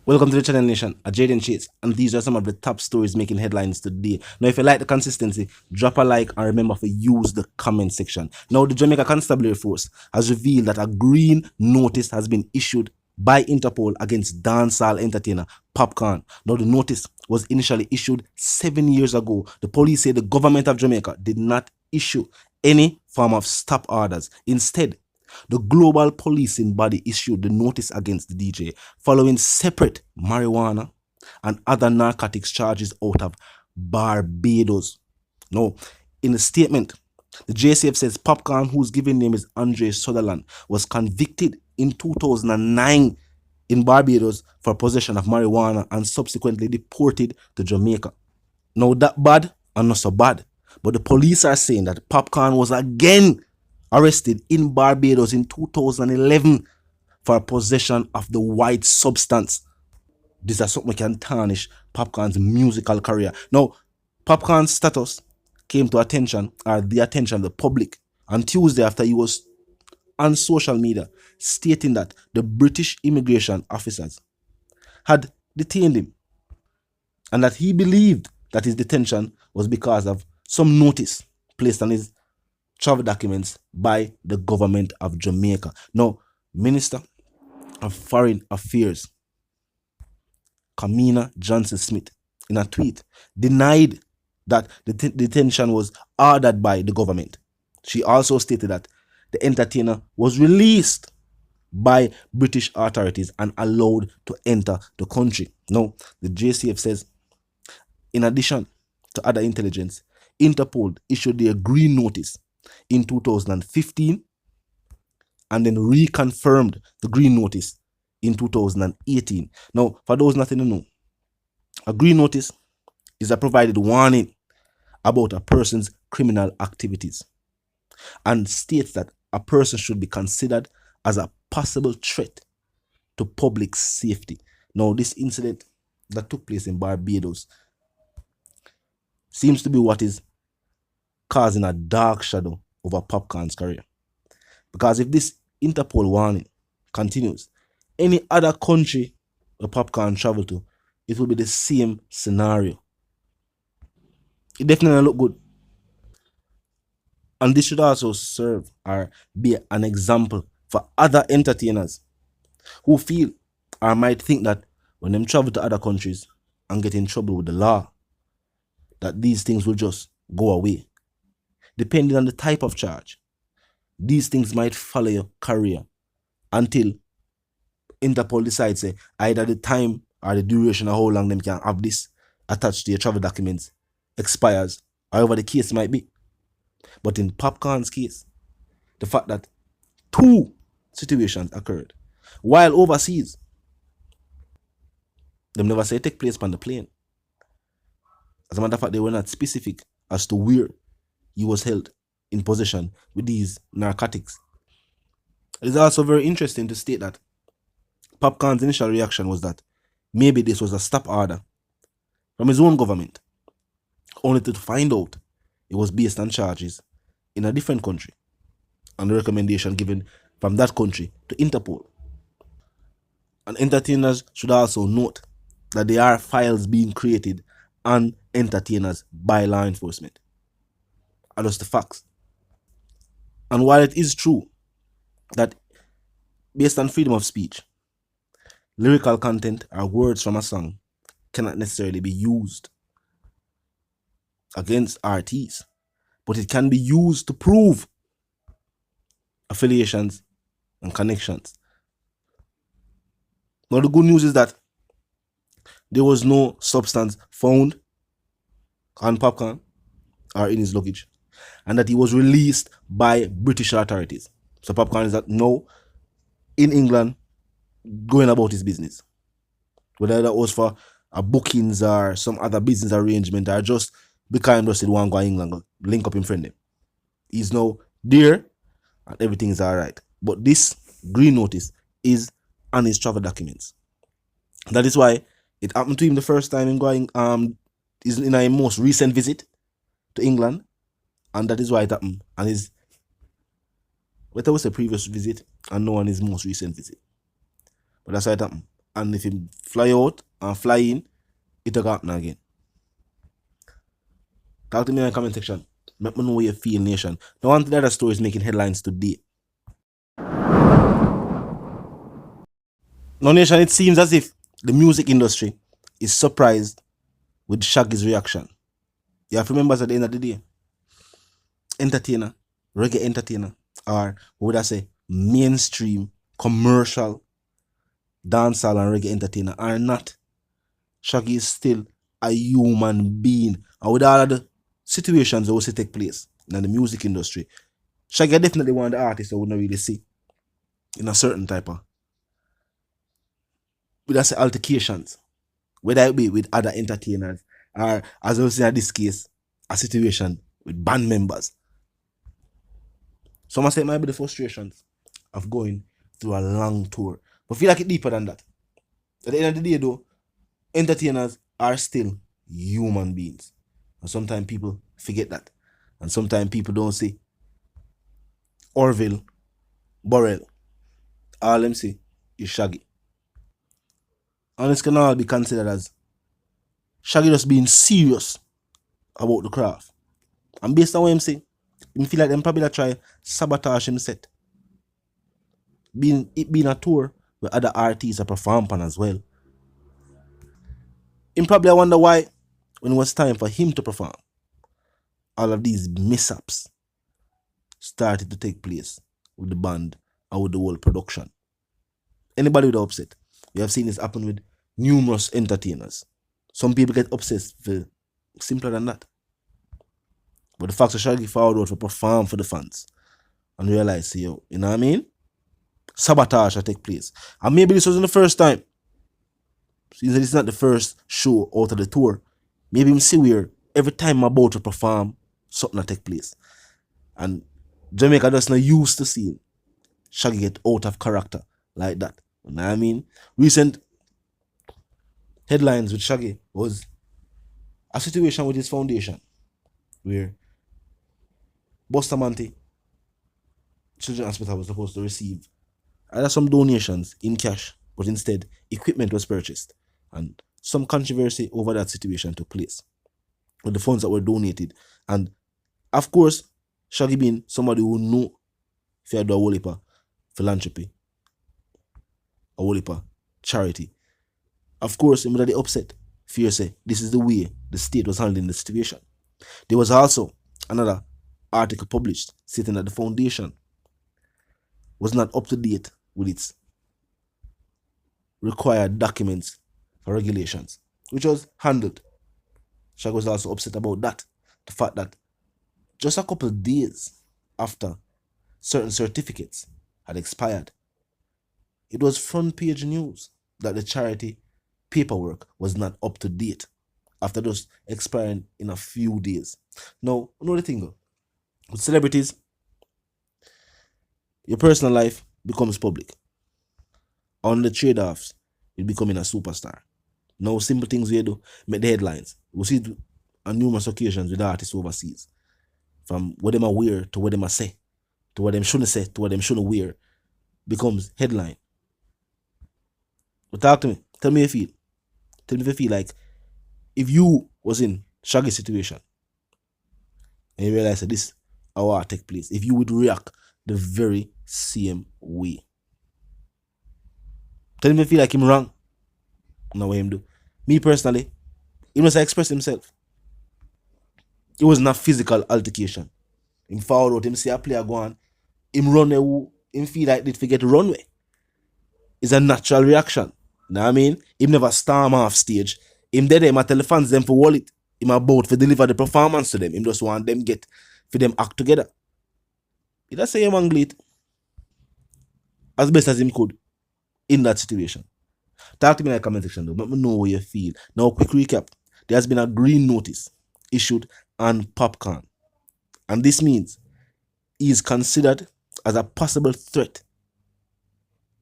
Welcome to the Channel Nation, a Jaden Chase, and these are some of the top stories making headlines today. Now, if you like the consistency, drop a like and remember to use the comment section. Now, the Jamaica Constabulary Force has revealed that a green notice has been issued by Interpol against dancehall entertainer Popcaan. Now, the notice was initially issued 7 years ago. The police say the government of Jamaica did not issue any form of stop orders. Instead, the global policing body issued the notice against the DJ following separate marijuana and other narcotics charges out of Barbados. No, in a statement, the JCF says Popcaan, whose given name is Andre Sutherland, was convicted in 2009 in Barbados for possession of marijuana and subsequently deported to Jamaica. Now that bad and not so bad, but the police are saying that Popcaan was again arrested in Barbados in 2011 for possession of the white substance. This is something that can tarnish Popcaan's musical career. Now, Popcaan's status came to attention, or the attention of the public, on Tuesday after he was on social media stating that the British immigration officers had detained him and that he believed that his detention was because of some notice placed on his travel documents by the government of Jamaica. Now, Minister of Foreign Affairs Kamina Johnson-Smith, in a tweet, denied that the detention was ordered by the government. She also stated that the entertainer was released by British authorities and allowed to enter the country. Now, the JCF says, in addition to other intelligence, Interpol issued their green notice in 2015 and then reconfirmed the green notice in 2018. Now, for those not in the know, a green notice is a provided warning about a person's criminal activities and states that a person should be considered as a possible threat to public safety. Now, this incident that took place in Barbados seems to be what is causing a dark shadow over Popcaan's career. Because if this Interpol warning continues, any other country a Popcaan travel to, it will be the same scenario. It definitely look good. And this should also serve or be an example for other entertainers who feel or might think that when them travel to other countries and get in trouble with the law, that these things will just go away. Depending on the type of charge, these things might follow your career until Interpol decides either the time or the duration of how long them can have this attached to your travel documents expires, however the case might be. But in Popcaan's case, the fact that 2 situations occurred while overseas, them never say take place on the plane. As a matter of fact, they were not specific as to where he was held in possession with these narcotics. It is also very interesting to state that Popcaan's initial reaction was that maybe this was a stop order from his own government, only to find out it was based on charges in a different country and the recommendation given from that country to Interpol. And entertainers should also note that there are files being created on entertainers by law enforcement. Are just the facts. And while it is true that based on freedom of speech, lyrical content or words from a song cannot necessarily be used against artists, but it can be used to prove affiliations and connections. Now, the good news is that there was no substance found on Popcaan or in his luggage, and that he was released by British authorities. So Popcaan is now in England going about his business. Whether that was for a bookings or some other business arrangement or just because he just want to go to England, link up in friend them. He's now there and everything is alright. But this green notice is on his travel documents. That is why it happened to him the first time in going is in a most recent visit to England, and that is why it happened. And his what was the previous visit and no on his most recent visit. But that's why it happened. And if him fly out and fly in, it'll happen again. Talk to me in the comment section. Let me know what you feel, nation. Now on to the other stories making headlines today. Now, nation, it seems as if the music industry is surprised with Shaggy's reaction. You have to remember at the end of the day, entertainer, reggae entertainer, or what would I say, mainstream, commercial, dancehall and reggae entertainer are not. Shaggy is still a human being. And with all of the situations that also take place in the music industry, Shaggy definitely one of the artists that wouldn't really see in a certain type of, would I say, altercations, whether it be with other entertainers or, as I was saying in this case, a situation with band members. Some say it might be the frustrations of going through a long tour. But I feel like it's deeper than that. At the end of the day, though, entertainers are still human beings. And sometimes people forget that. And sometimes people don't say Orville, Burrell. All them say is Shaggy. And this can all be considered as Shaggy just being serious about the craft. And based on what I'm saying, I feel like them probably try sabotage him set. It being a tour where other artists are performing as well. Him probably wonder why, when it was time for him to perform, all of these mishaps started to take place with the band and with the whole production. Anybody would upset. We have seen this happen with numerous entertainers. Some people get obsessed for simpler than that. But the fact that Shaggy followed out to perform for the fans and realize, yo, you know what I mean? Sabotage will take place. And maybe this wasn't the first time. Since this is not the first show out of the tour, maybe him see where every time I'm about to perform, something will take place. And Jamaica just not used to seeing Shaggy get out of character like that. You know what I mean? Recent headlines with Shaggy was a situation with his foundation where Bustamante Children's Hospital was supposed to receive either some donations in cash, but instead equipment was purchased. And some controversy over that situation took place with the funds that were donated. And of course, Shaggy being somebody who knew if you do a whole heap of philanthropy, a whole heap of charity, of course, immediately upset. Fear say this is the way the state was handling the situation. There was also another article published stating that the foundation was not up to date with its required documents for regulations, which was handled. Shaggy was also upset about that. The fact that just a couple of days after certain certificates had expired, it was front page news that the charity paperwork was not up to date after just expiring in a few days. Now, another thing though, with celebrities, your personal life becomes public. On the trade-offs, you're becoming a superstar. Now, simple things we do make the headlines. We see it on numerous occasions with artists overseas. From what them are wear to what them are say, to what them shouldn't say, to what them shouldn't wear, becomes headline. But talk to me. Tell me if you feel. Tell me if you feel like if you was in Shaggy's situation and you realize that this hour take place, if you would react the very same way. Tell me if you feel like him wrong. Not what him do. Me personally, he must express himself. It wasn't a physical altercation. Him foul out, him see a player go on, him run away, him feel like they forget to runway. It's a natural reaction. You know what I mean? Him never storm off stage. Him there, him a tell the fans them for wallet. Him about to deliver the performance to them. Him just want them get for them act together. He just say him angle it as best as him could in that situation. Talk to me in the comment section though. Let me know what you feel. Now, quick recap. There has been a green notice issued on Popcaan. And this means he is considered as a possible threat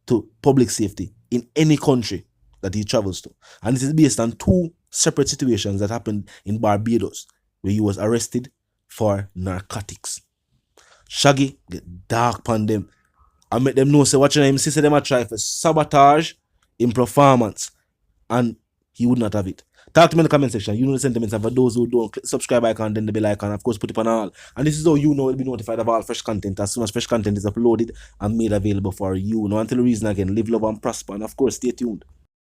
to public safety in any country that he travels to. And this is based on two separate situations that happened in Barbados, where he was arrested for narcotics. Shaggy get dark upon them and make them know, say, watch him, see, them a try for sabotage in performance, and he would not have it. Talk to me in the comment section. You know the sentiments, and for those who don't, click the subscribe icon, then the bell icon, of course, put it on all. And this is how you know you'll be notified of all fresh content as soon as fresh content is uploaded and made available for you. Now, until the reason again, live, love, and prosper. And of course, stay tuned.